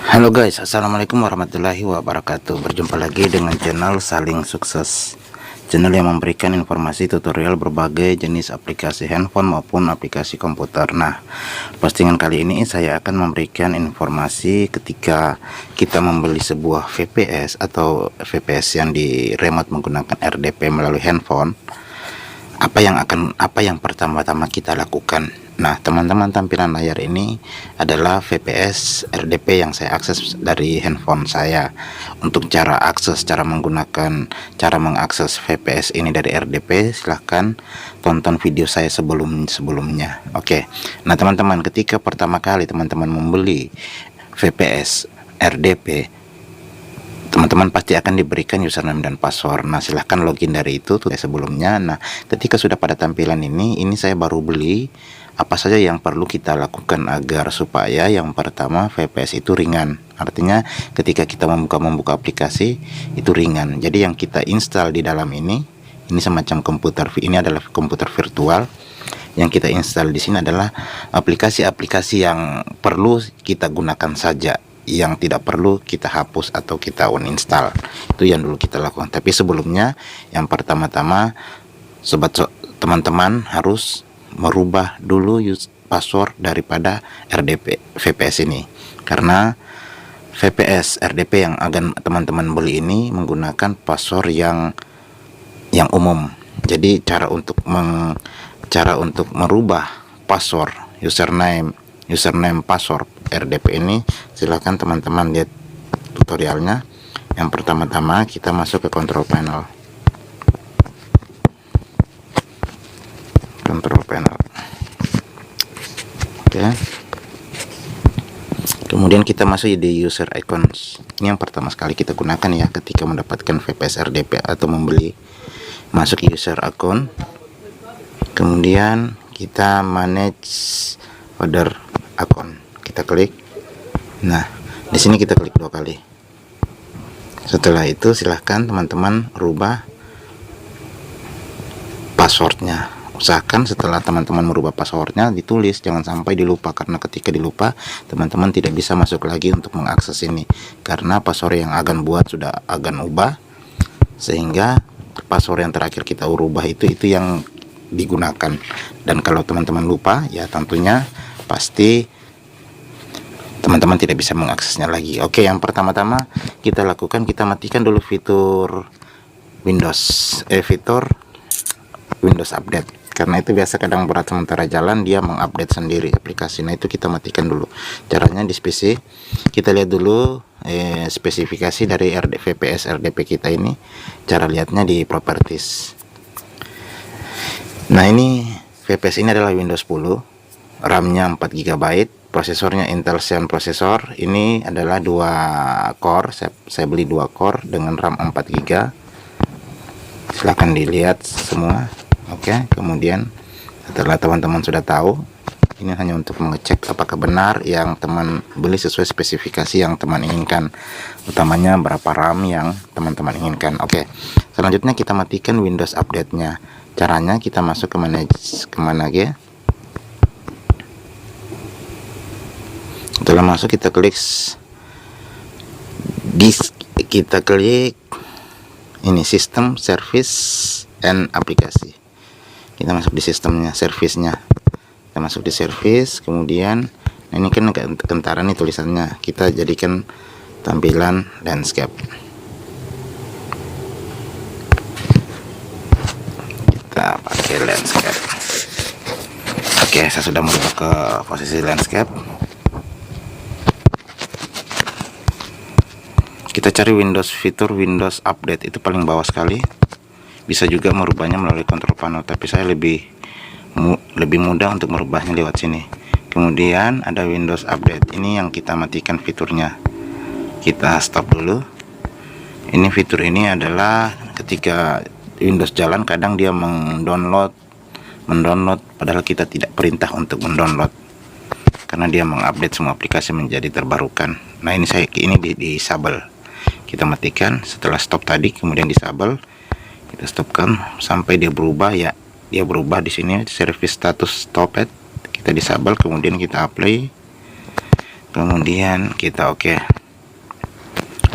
Halo guys, assalamualaikum warahmatullahi wabarakatuh. Berjumpa lagi dengan channel Saling Sukses, channel yang memberikan informasi tutorial berbagai jenis aplikasi handphone maupun aplikasi komputer. Nah, postingan kali ini saya akan memberikan informasi ketika kita membeli sebuah VPS atau VPS yang di remote menggunakan RDP melalui handphone. Apa yang pertama-tama kita lakukan. Nah, teman-teman, tampilan layar ini adalah VPS RDP yang saya akses dari handphone saya. Untuk cara mengakses VPS ini dari RDP, silahkan tonton video saya sebelumnya. Oke. Nah, teman-teman, ketika pertama kali teman-teman membeli VPS RDP, teman-teman pasti akan diberikan username dan password. Nah, silahkan login dari itu sebelumnya. Nah, ketika sudah pada tampilan ini saya baru beli. Apa saja yang perlu kita lakukan agar supaya yang pertama VPS itu ringan. Artinya ketika kita membuka aplikasi itu ringan. Jadi yang kita install di dalam ini semacam komputer. Ini adalah komputer virtual. Yang kita install di sini adalah aplikasi-aplikasi yang perlu kita gunakan saja. Yang tidak perlu kita hapus atau kita uninstall. Itu yang dulu kita lakukan. Tapi sebelumnya yang pertama-tama teman-teman harus merubah dulu password daripada RDP VPS ini, karena VPS RDP yang akan teman-teman beli ini menggunakan password yang umum. Jadi cara untuk merubah password username password RDP ini, silahkan teman-teman lihat tutorialnya. Yang pertama-tama kita masuk ke control panel. Oke. Kemudian kita masuk di user icons. Ini yang pertama sekali kita gunakan ya ketika mendapatkan VPS RDP atau membeli. Masuk user account. Kemudian kita manage other account. Kita klik. Nah, di sini kita klik 2 kali. Setelah itu silahkan teman-teman rubah passwordnya. Usahakan setelah teman-teman merubah passwordnya ditulis, jangan sampai dilupa, karena ketika dilupa teman-teman tidak bisa masuk lagi untuk mengakses ini, karena password yang akan sudah akan ubah, sehingga password yang terakhir kita ubah itu yang digunakan. Dan kalau teman-teman lupa ya tentunya pasti teman-teman tidak bisa mengaksesnya lagi. Oke, yang pertama-tama kita lakukan, kita matikan dulu fitur Windows Update, karena itu biasa kadang berat sementara jalan dia mengupdate sendiri aplikasi. Nah, itu kita matikan dulu. Caranya di PC kita lihat dulu spesifikasi dari VPS RDP kita ini. Cara lihatnya di properties. Nah, ini VPS ini adalah Windows 10, RAM-nya 4 GB, prosesornya Intel Xeon prosesor. Ini adalah 2 core. Saya beli 2 core dengan RAM 4 GB. Silahkan dilihat semua. Oke, kemudian setelah teman-teman sudah tahu, ini hanya untuk mengecek apakah benar yang teman beli sesuai spesifikasi yang teman inginkan, utamanya berapa RAM yang teman-teman inginkan. Oke, selanjutnya kita matikan Windows Update-nya. Caranya kita masuk ke manage. Setelah masuk kita klik ini sistem, service, and aplikasi. Kita masuk di sistemnya, servisnya. Kita masuk di service, kemudian nah ini kan agak kentara nih tulisannya. Kita jadikan tampilan landscape. Kita pakai landscape. Oke, saya sudah merubah ke posisi landscape. Kita cari fitur Windows Update, itu paling bawah sekali. Bisa juga merubahnya melalui control panel, tapi saya lebih mudah untuk merubahnya lewat sini. Kemudian ada Windows Update, ini yang kita matikan fiturnya. Kita stop dulu. Ini fitur ini adalah ketika Windows jalan kadang dia mendownload padahal kita tidak perintah untuk mendownload, karena dia mengupdate semua aplikasi menjadi terbarukan. Nah, ini di disable. Kita matikan. Setelah stop tadi kemudian disable, kita stopkan sampai dia berubah ya. Dia berubah di sini service status stopped. Kita disable, kemudian kita apply, kemudian kita oke.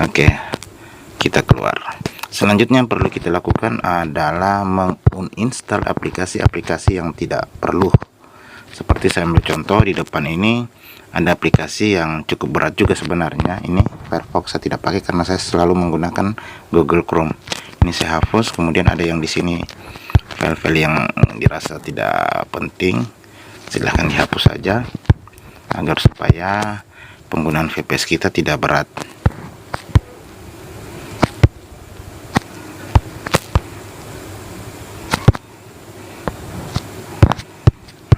Oke, kita keluar. Selanjutnya yang perlu kita lakukan adalah menginstal aplikasi-aplikasi yang tidak perlu. Seperti saya ambil contoh di depan ini, ada aplikasi yang cukup berat juga sebenarnya. Ini Firefox saya tidak pakai karena saya selalu menggunakan Google Chrome. Ini saya hapus. Kemudian ada yang di sini file-file yang dirasa tidak penting, silahkan dihapus saja agar supaya penggunaan VPS kita tidak berat.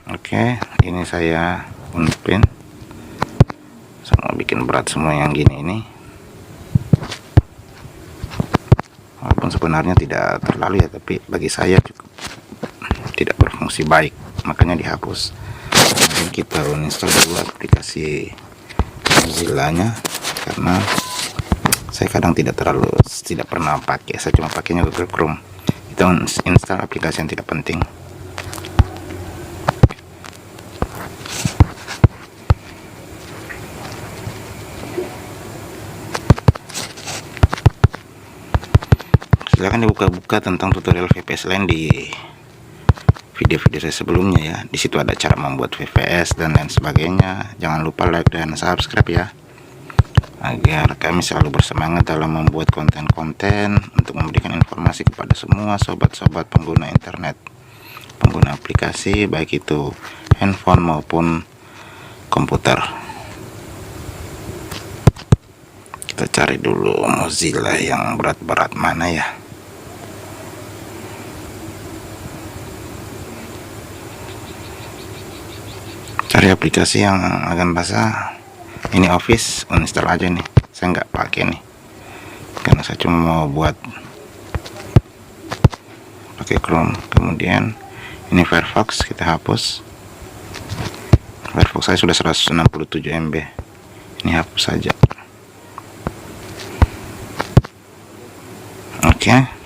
Oke, ini saya unprint. Saya mau bikin berat semua yang gini ini. Walaupun sebenarnya tidak terlalu ya, tapi bagi saya cukup tidak berfungsi baik, makanya dihapus. Kemudian kita uninstall dulu aplikasi Mozilla-nya, karena saya kadang tidak pernah pakai, saya cuma pakainya Google Chrome. Kita install aplikasi yang tidak penting. Silahkan dibuka-buka tentang tutorial VPS lain di video-video saya sebelumnya ya. Di situ ada cara membuat VPS dan lain sebagainya. Jangan lupa like dan subscribe ya, agar kami selalu bersemangat dalam membuat konten-konten untuk memberikan informasi kepada semua sobat-sobat pengguna internet, pengguna aplikasi baik itu handphone maupun komputer. Kita cari dulu Mozilla yang berat-berat mana ya. Cari aplikasi yang akan basah. Ini Office, uninstall aja nih. Saya nggak pakai nih karena saya cuma mau buat pakai Chrome. Kemudian ini Firefox, kita hapus. Firefox saya sudah 167 MB. Ini hapus saja. Oke.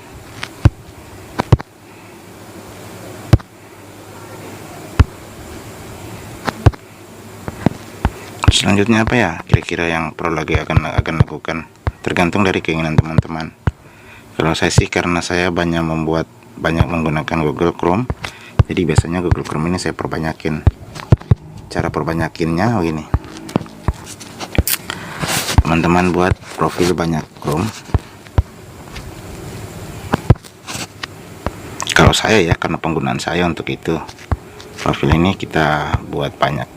Selanjutnya apa ya kira-kira yang perlu lagi akan lakukan, tergantung dari keinginan teman-teman. Kalau saya sih, karena saya banyak menggunakan Google Chrome, jadi biasanya Google Chrome ini saya perbanyakin. Cara perbanyakinnya begini, teman-teman buat profil banyak Chrome. Kalau saya ya, karena penggunaan saya untuk itu, profil ini kita buat banyak.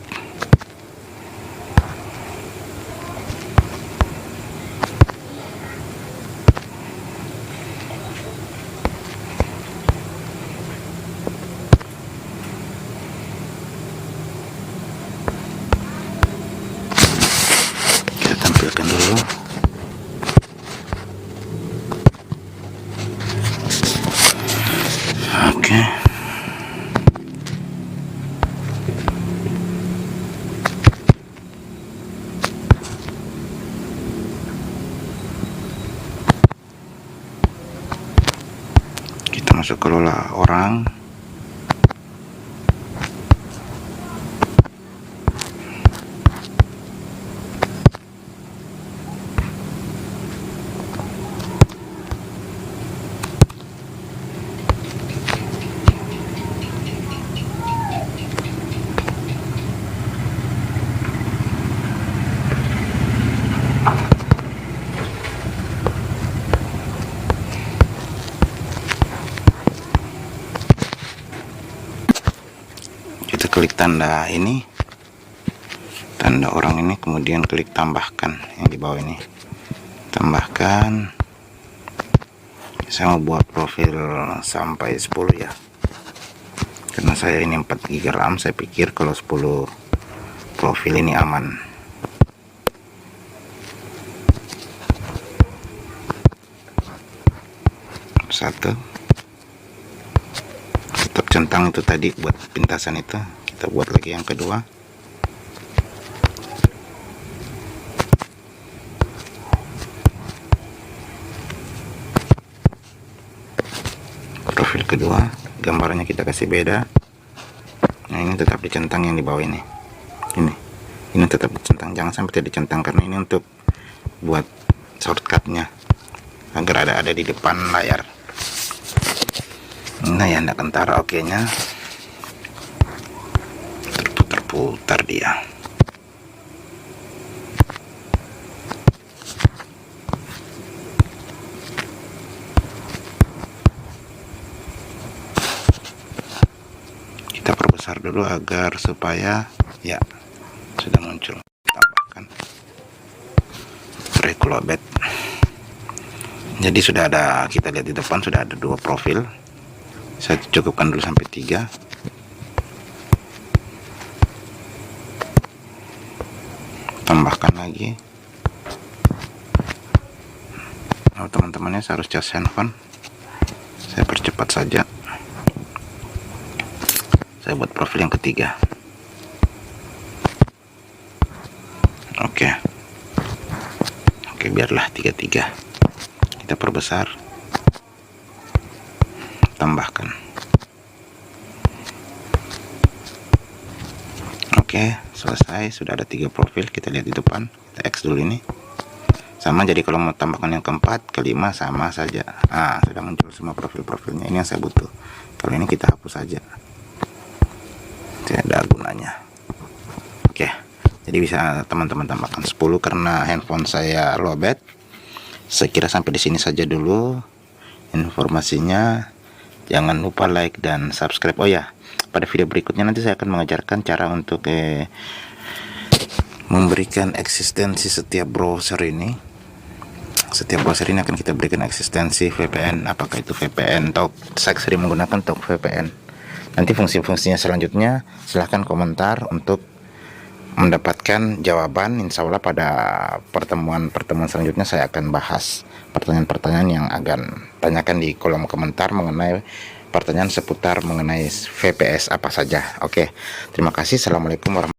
Tampilkan dulu. Oke. Kita masuk ke lola orang. Klik tanda ini, tanda orang ini, kemudian klik tambahkan yang di bawah ini, tambahkan. Saya mau buat profil sampai 10 ya, karena saya ini 4 GB RAM. Saya pikir kalau 10 profil ini aman. Satu, tetap centang itu tadi buat pintasan itu. Kita buat lagi yang kedua. Profil kedua, gambarnya kita kasih beda. Nah, ini tetap dicentang yang di bawah ini. Ini tetap dicentang, jangan sampai tidak dicentang, karena ini untuk buat shortcutnya agar ada di depan layar. Nah ya, anda kentara oke nya terputar dia. Kita perbesar dulu agar supaya ya sudah muncul. Tambahkan Reculobet. Jadi sudah ada, kita lihat di depan sudah ada 2 profil. Saya cukupkan dulu sampai 3. Tambahkan lagi. Oh, teman-temannya saya harus cas handphone. Saya percepat saja. Saya buat profil yang ketiga. Oke, biarlah 33. Kita perbesar, tambahkan. Oke, selesai. Sudah ada 3 profil. Kita lihat di depan. Kita X dulu ini. Sama, jadi kalau mau tambahkan yang keempat, kelima sama saja. Sudah muncul semua profil-profilnya. Ini yang saya butuh. Kalau ini kita hapus saja, tidak ada gunanya. Oke, jadi bisa teman-teman tambahkan 10 karena handphone saya lowbat. Saya kira sampai di sini saja dulu informasinya. Jangan lupa like dan subscribe. Oh ya, pada video berikutnya nanti saya akan mengajarkan cara untuk memberikan eksistensi setiap browser ini. Setiap browser ini akan kita berikan eksistensi VPN. Apakah itu VPN Tok? Saya sering menggunakan Tok VPN. Nanti fungsi-fungsinya selanjutnya silahkan komentar untuk mendapatkan jawaban. Insya Allah pada pertemuan selanjutnya saya akan bahas pertanyaan-pertanyaan yang akan tanyakan di kolom komentar mengenai pertanyaan seputar mengenai VPS apa saja. Oke, terima kasih. Assalamualaikum warahmatullahi wabarakatuh.